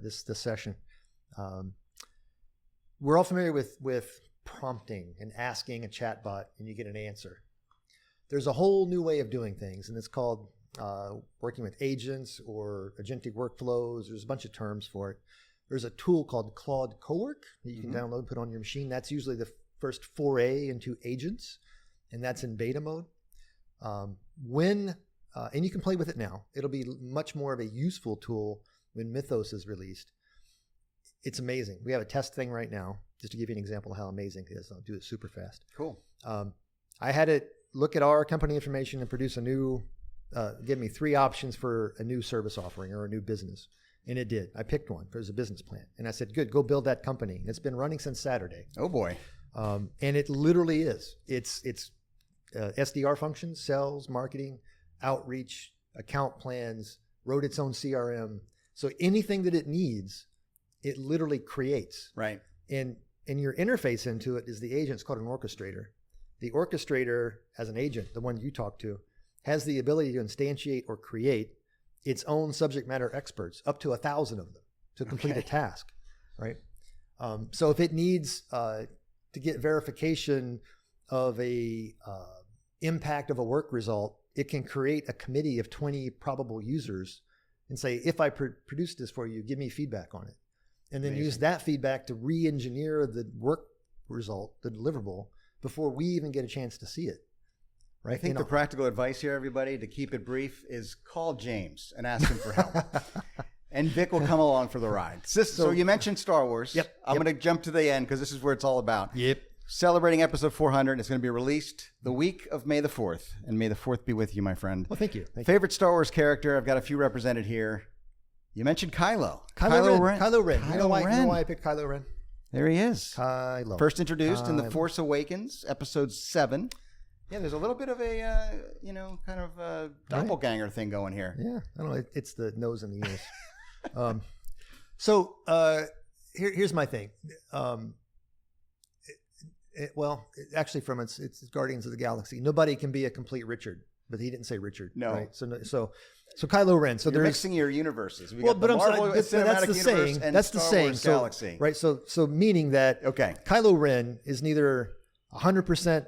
this session. We're all familiar with prompting and asking a chatbot and you get an answer. There's a whole new way of doing things, and it's called working with agents or agentic workflows. There's a bunch of terms for it. There's a tool called Claude Cowork that you can download and put on your machine. That's usually the first foray into agents, and that's in beta mode. And you can play with it now. It'll be much more of a useful tool when Mythos is released. It's amazing. We have a test thing right now, just to give you an example of how amazing it is. I'll do it super fast. Cool. I had it look at our company information and produce give me 3 options for a new service offering or a new business. And it did. I picked one. There's a business plan. And I said, good, go build that company. And it's been running since Saturday. Oh, boy. And it literally is. It's SDR functions, sales, marketing, outreach, account plans, wrote its own CRM. So anything that it needs, it literally creates. Right. And your interface into it is the agent. It's called an orchestrator. The orchestrator, as an agent, the one you talk to, has the ability to instantiate or create its own subject matter experts, up to 1,000 of them, to complete a task, right? So if it needs to get verification of a impact of a work result, it can create a committee of 20 probable users and say, if I produce this for you, give me feedback on it. And then use that feedback to re-engineer the work result, the deliverable, before we even get a chance to see it. Right? I think the practical advice here, everybody, to keep it brief, is call James and ask him for help. And Vic will come along for the ride. So you mentioned Star Wars. Yep. I'm going to jump to the end because this is where it's all about. Yep. Celebrating episode 400. It's going to be released the week of May the 4th. And may the 4th be with you, my friend. Well, thank you. Favorite Star Wars character? I've got a few represented here. You mentioned Kylo. Kylo Ren. You know why I picked Kylo Ren? There he is. Kylo. First introduced in The Force Awakens, episode 7. Yeah, there's a little bit of a, kind of a doppelganger thing going here. Yeah, I don't know. It's the nose and the ears. Here's my thing. Actually, from it's Guardians of the Galaxy. Nobody can be a complete Richard, but he didn't say Richard. No. Right? So Kylo Ren. So you're there's mixing your universes. But I'm saying that's the saying. That's the saying. Galaxy. Right. So meaning that Kylo Ren is neither 100%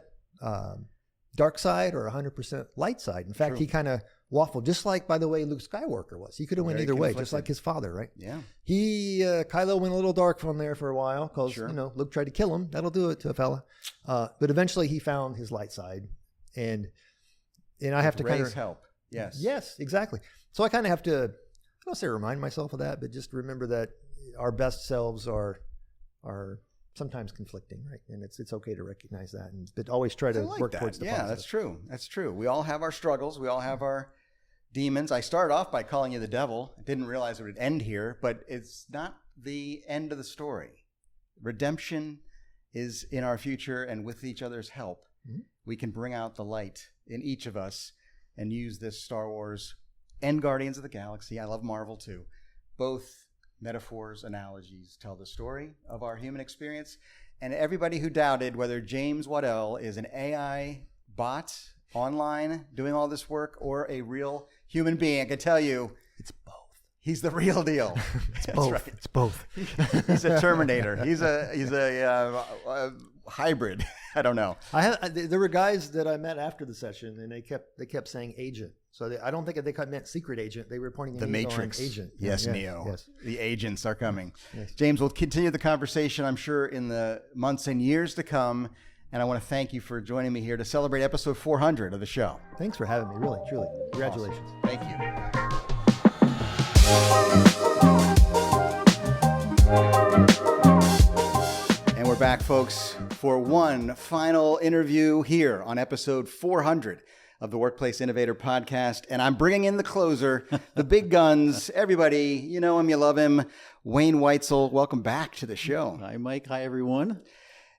dark side or 100% light side. In fact, he kind of waffled, just like, by the way, Luke Skywalker was. He could have went either way, just like his father, right? Yeah. Kylo went a little dark from there for a while because, Luke tried to kill him. That'll do it to a fella. But eventually he found his light side. And I have to kind of help. Yes. Yes, exactly. So I kind of have to, I don't say remind myself of that, but just remember that our best selves are sometimes conflicting, right? And it's okay to recognize that, but always try to work towards the positive. Yeah, that's true. That's true. We all have our struggles. We all have our demons. I started off by calling you the devil. I didn't realize it would end here, but it's not the end of the story. Redemption is in our future, and with each other's help, we can bring out the light in each of us and use this Star Wars and Guardians of the Galaxy. I love Marvel too. Both metaphors, analogies tell the story of our human experience. And everybody who doubted whether James Waddell is an AI bot online doing all this work or a real human being, I can tell you it's both. He's the real deal. It's both. Right. It's both. He's a Terminator. He's a hybrid. I don't know. There were guys that I met after the session, and they kept saying agent. So I don't think they meant secret agent. They were pointing the Matrix agent. Yes, Neo. Yes. The agents are coming. Yes. James, we'll continue the conversation, I'm sure, in the months and years to come. And I want to thank you for joining me here to celebrate episode 400 of the show. Thanks for having me. Really, truly. Congratulations. Awesome. Thank you. And we're back, folks, for one final interview here on episode 400 of the Workplace Innovator podcast. And I'm bringing in the closer, the big guns, everybody, you know him, you love him, Wayne Weitzel. Welcome back to the show. Hi, Mike. Hi, everyone.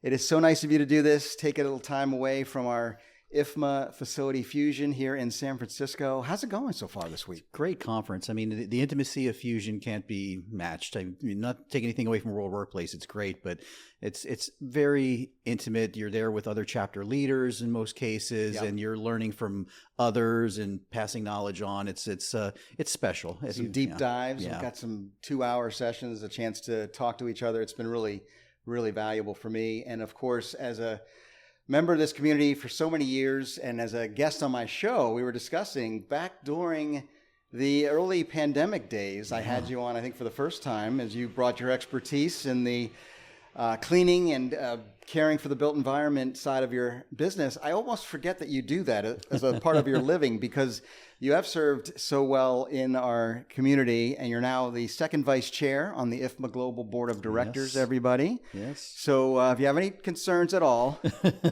It is so nice of you to do this, take a little time away from our IFMA facility Fusion here in San Francisco. How's it going so far this week? Great conference. I mean, the intimacy of Fusion can't be matched. I mean, not taking anything away from World Workplace. It's great, but it's very intimate. You're there with other chapter leaders in most cases, yep. And you're learning from others and passing knowledge on. It's special. Some deep dives. Yeah. We've got some 2-hour sessions, a chance to talk to each other. It's been really, really valuable for me. And of course, as a member of this community for so many years, and as a guest on my show, we were discussing back during the early pandemic days. I had you on, I think, for the first time, as you brought your expertise in the cleaning and caring for the built environment side of your business. I almost forget that you do that as a part of your living, because you have served so well in our community, and you're now the second vice chair on the IFMA Global Board of Directors, yes. Everybody. Yes. So if you have any concerns at all,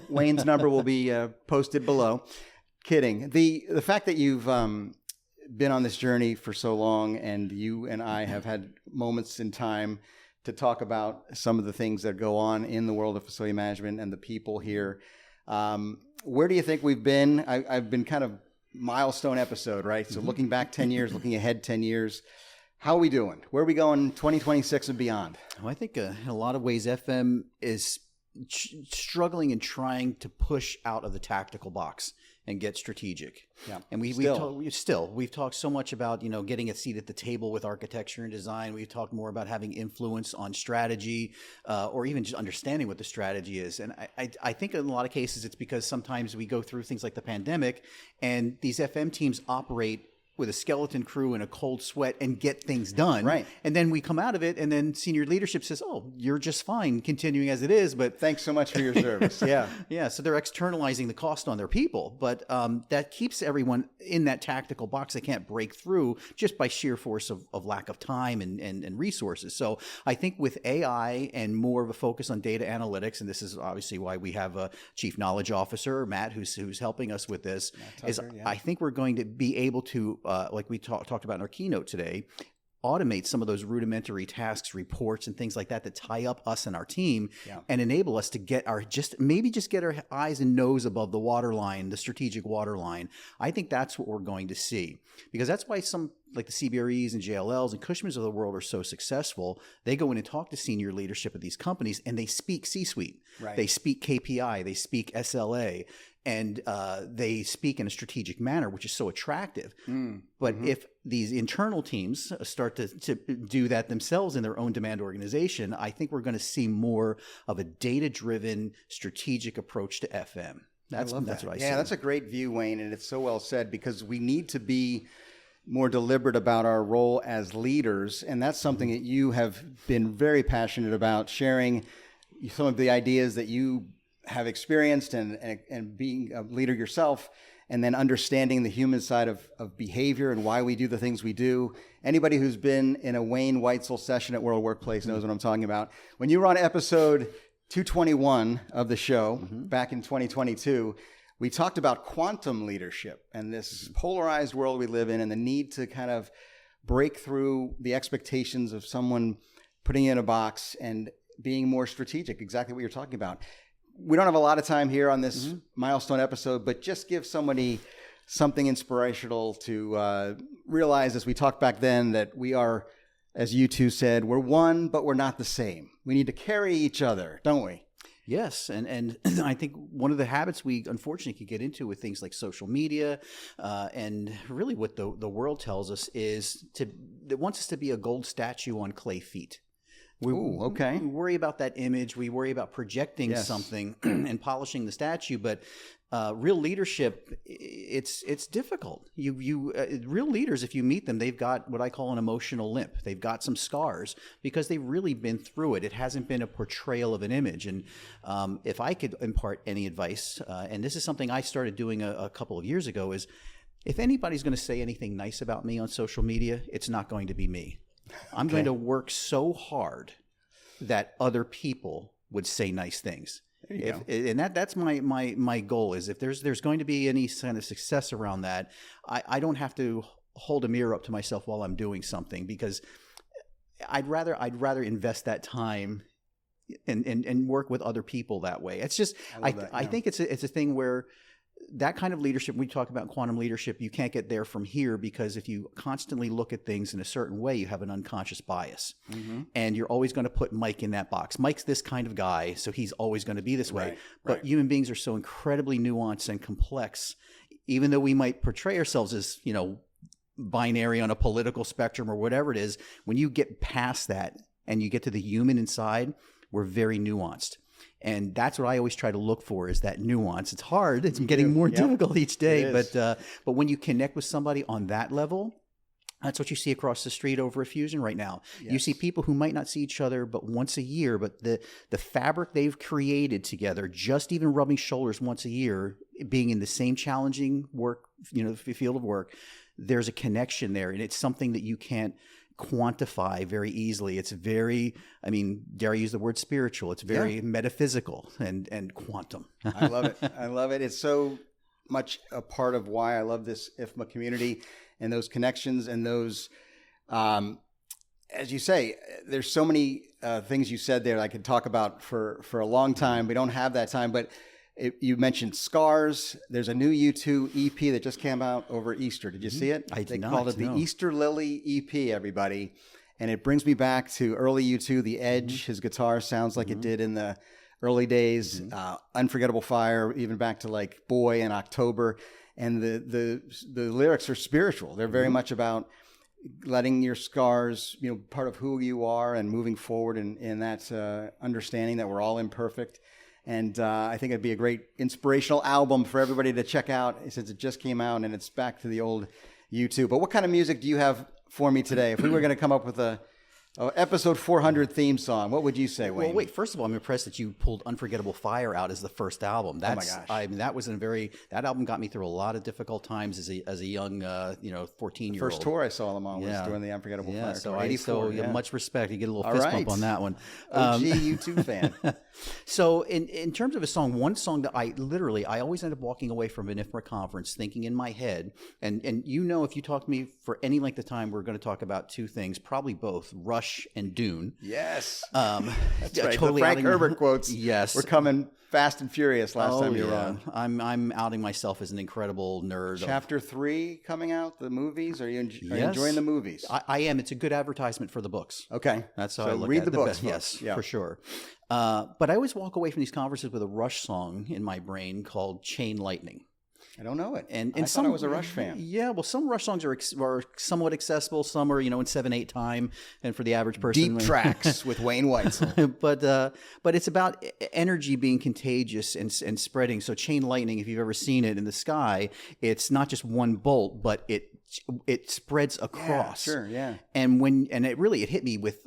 Wayne's number will be posted below. Kidding. The fact that you've been on this journey for so long, and you and I have had moments in time to talk about some of the things that go on in the world of facility management and the people here. Where do you think we've been? I've been kind of milestone episode, right? So looking back 10 years, looking ahead 10 years, how are we doing? Where are we going 2026 and beyond? Well, I think in a lot of ways, FM is struggling and trying to push out of the tactical box and get strategic. Yeah. And we've talked so much about, getting a seat at the table with architecture and design. We've talked more about having influence on strategy, or even just understanding what the strategy is. And I think in a lot of cases, it's because sometimes we go through things like the pandemic, and these FM teams operate with a skeleton crew and a cold sweat and get things done. Right. And then we come out of it, and then senior leadership says, oh, you're just fine continuing as it is. But thanks so much for your service. Yeah. Yeah. So they're externalizing the cost on their people. But that keeps everyone in that tactical box. They can't break through just by sheer force of lack of time and resources. So I think with AI and more of a focus on data analytics, and this is obviously why we have a chief knowledge officer, Matt, who's helping us with this, I think we're going to be able to, like we talked about in our keynote today, automate some of those rudimentary tasks, reports, and things like that tie up us and our team, and enable us to get our eyes and nose above the waterline, the strategic waterline. I think that's what we're going to see, because that's why some like the CBREs and JLLs and Cushmans of the world are so successful. They go in and talk to senior leadership at these companies, and they speak C-suite. Right. They speak KPI. They speak SLA. And they speak in a strategic manner, which is so attractive. But if these internal teams start to do that themselves in their own demand organization, I think we're going to see more of a data-driven, strategic approach to FM. That's what I see. Yeah, that's a great view, Wayne, and it's so well said, because we need to be more deliberate about our role as leaders, and that's something that you have been very passionate about, sharing some of the ideas that you have experienced and being a leader yourself, and then understanding the human side of behavior and why we do the things we do. Anybody who's been in a Wayne Weitzel session at World Workplace knows what I'm talking about. When you were on episode 221 of the show back in 2022, we talked about quantum leadership and this polarized world we live in, and the need to kind of break through the expectations of someone putting you in a box and being more strategic, exactly what you're talking about. We don't have a lot of time here on this milestone episode, but just give somebody something inspirational to realize, as we talked back then, that we are as you two said, we're one, but we're not the same. We need to carry each other, don't we? Yes, and I think one of the habits we unfortunately could get into with things like social media, and really what the world tells us is it wants us to be a gold statue on clay feet. We worry about that image. We worry about projecting something and polishing the statue, but real leadership, it's difficult. Real leaders, if you meet them, they've got what I call an emotional limp. They've got some scars because they've really been through it. It hasn't been a portrayal of an image. And if I could impart any advice, and this is something I started doing a couple of years ago, is if anybody's going to say anything nice about me on social media, it's not going to be me. I'm going to work so hard that other people would say nice things. And that's my goal is if there's going to be any kind of success around that, I don't have to hold a mirror up to myself while I'm doing something, because I'd rather invest that time and work with other people that way. It's just I think it's a thing where that kind of leadership, we talk about quantum leadership, you can't get there from here, because if you constantly look at things in a certain way, you have an unconscious bias. Mm-hmm. And you're always going to put Mike in that box. Mike's this kind of guy, so he's always going to be this way. But human beings are so incredibly nuanced and complex, even though we might portray ourselves as, binary on a political spectrum or whatever it is, when you get past that and you get to the human inside, we're very nuanced. And that's what I always try to look for, is that nuance. It's hard. It's getting more difficult each day. But when you connect with somebody on that level, that's what you see across the street over at Fusion right now. Yes. You see people who might not see each other but once a year, but the fabric they've created together, just even rubbing shoulders once a year, being in the same challenging work, field of work, there's a connection there. And it's something that you can't quantify very easily. It's very, dare I use the word spiritual? It's very metaphysical and quantum. I love it. I love it. It's so much a part of why I love this IFMA community and those connections and those, as you say, there's so many things you said there I could talk about for a long time. We don't have that time, but you mentioned scars. There's a new U2 EP that just came out over Easter. Did you see it? I did not. They called it the Easter Lily EP, everybody. And it brings me back to early U2, The Edge. His guitar sounds like it did in the early days. Unforgettable Fire, even back to like Boy in October. And the lyrics are spiritual. They're very much about letting your scars, part of who you are, and moving forward in that understanding that we're all imperfect. And I think it'd be a great inspirational album for everybody to check out, since it just came out and it's back to the old U2. But what kind of music do you have for me today? If we were going to come up with a episode 400 theme song, what would you say, Wayne? Well, wait, first of all, I'm impressed that you pulled Unforgettable Fire out as the first album. That's, oh my gosh. That album got me through a lot of difficult times as a young, 14-year-old. First tour I saw them on was doing the Unforgettable Fire. So much respect. You get a little fist bump on that one. OG U2 fan. So in terms of a song, one song that I always end up walking away from an IFMA conference thinking in my head, and if you talk to me for any length of time, we're going to talk about two things, probably both, Rush and Dune. Yes. That's right. Totally the Frank Herbert quotes. Yes. We're coming fast and furious last time you were on. I'm outing myself as an incredible nerd. Chapter 3 coming out, the movies. Are you enjoying the movies? I am. It's a good advertisement for the books. Okay. That's how I look read at the books. Yes, for sure. But I always walk away from these conferences with a Rush song in my brain called Chain Lightning. I don't know it. And I thought I was a Rush fan. Yeah, well, some Rush songs are somewhat accessible. Some are, in 7/8 time, and for the average person, deep tracks with Wayne Weitzel. But it's about energy being contagious and spreading. So Chain Lightning, if you've ever seen it in the sky, it's not just one bolt, but it spreads across. Yeah, sure, yeah. And it hit me with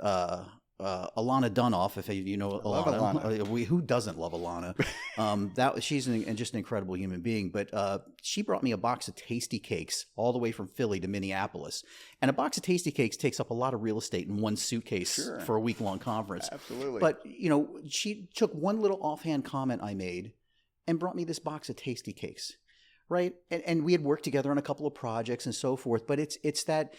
Alana Dunoff, if you know Alana. Who doesn't love Alana? She's just an incredible human being. But she brought me a box of Tasty Cakes all the way from Philly to Minneapolis. And a box of Tasty Cakes takes up a lot of real estate in one suitcase for a week-long conference. Absolutely. But, she took one little offhand comment I made and brought me this box of Tasty Cakes, right? And we had worked together on a couple of projects and so forth. But it's that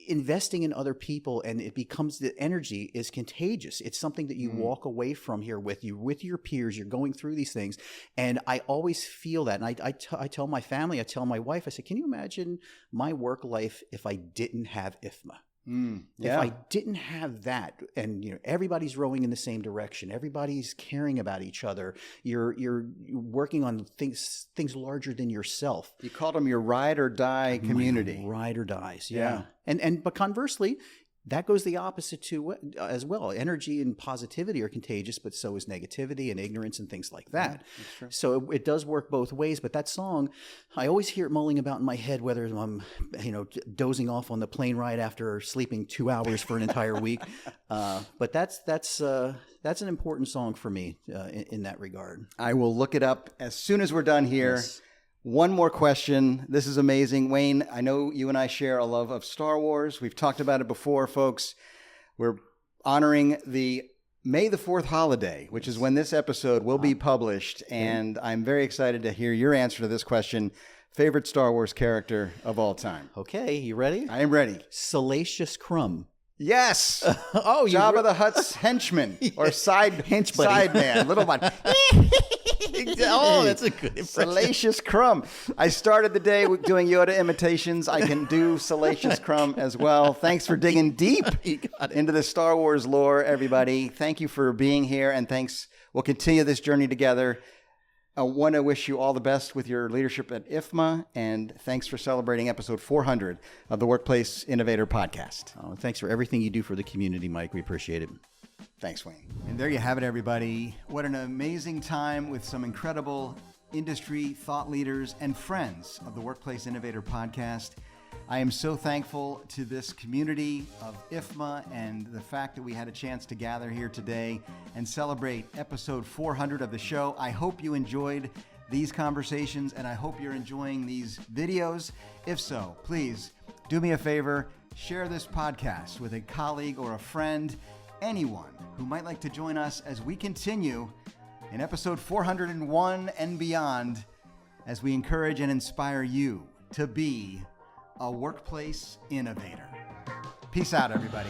investing in other people, and it becomes, the energy is contagious. It's something that you walk away from here with your peers. You're going through these things, and I always feel that. And I tell my family, I tell my wife, I say, can you imagine my work life if I didn't have IFMA? If I didn't have that, and everybody's rowing in the same direction, everybody's caring about each other, you're working on things larger than yourself. You called them your ride or die community. Ride or dies, yeah. But conversely, that goes the opposite too as well. Energy and positivity are contagious, but so is negativity and ignorance and things like that. That's true. So it does work both ways. But that song, I always hear it mulling about in my head, whether I'm dozing off on the plane ride after sleeping 2 hours for an entire week. But that's an important song for me in that regard. I will look it up as soon as we're done here. Yes. One more question. This is amazing. Wayne, I know you and I share a love of Star Wars. We've talked about it before, folks. We're honoring the May the 4th holiday, which is when this episode will be published. And I'm very excited to hear your answer to this question. Favorite Star Wars character of all time? Okay, you ready? I am ready. Salacious Crumb. Yes. Jabba the Hutt's henchman or side man, little one. Oh, that's a good impression. Salacious Crumb. I started the day with doing Yoda imitations. I can do Salacious Crumb as well. Thanks for digging deep into the Star Wars lore, everybody. Thank you for being here, and thanks. We'll continue this journey together. I want to wish you all the best with your leadership at IFMA, and thanks for celebrating episode 400 of the Workplace Innovator podcast. Oh, thanks for everything you do for the community, Mike. We appreciate it. Thanks, Wayne. And there you have it, everybody. What an amazing time with some incredible industry thought leaders and friends of the Workplace Innovator podcast. I am so thankful to this community of IFMA and the fact that we had a chance to gather here today and celebrate episode 400 of the show. I hope you enjoyed these conversations, and I hope you're enjoying these videos. If so, please do me a favor, share this podcast with a colleague or a friend, anyone who might like to join us as we continue in episode 401 and beyond, as we encourage and inspire you to be a workplace innovator. Peace out, everybody.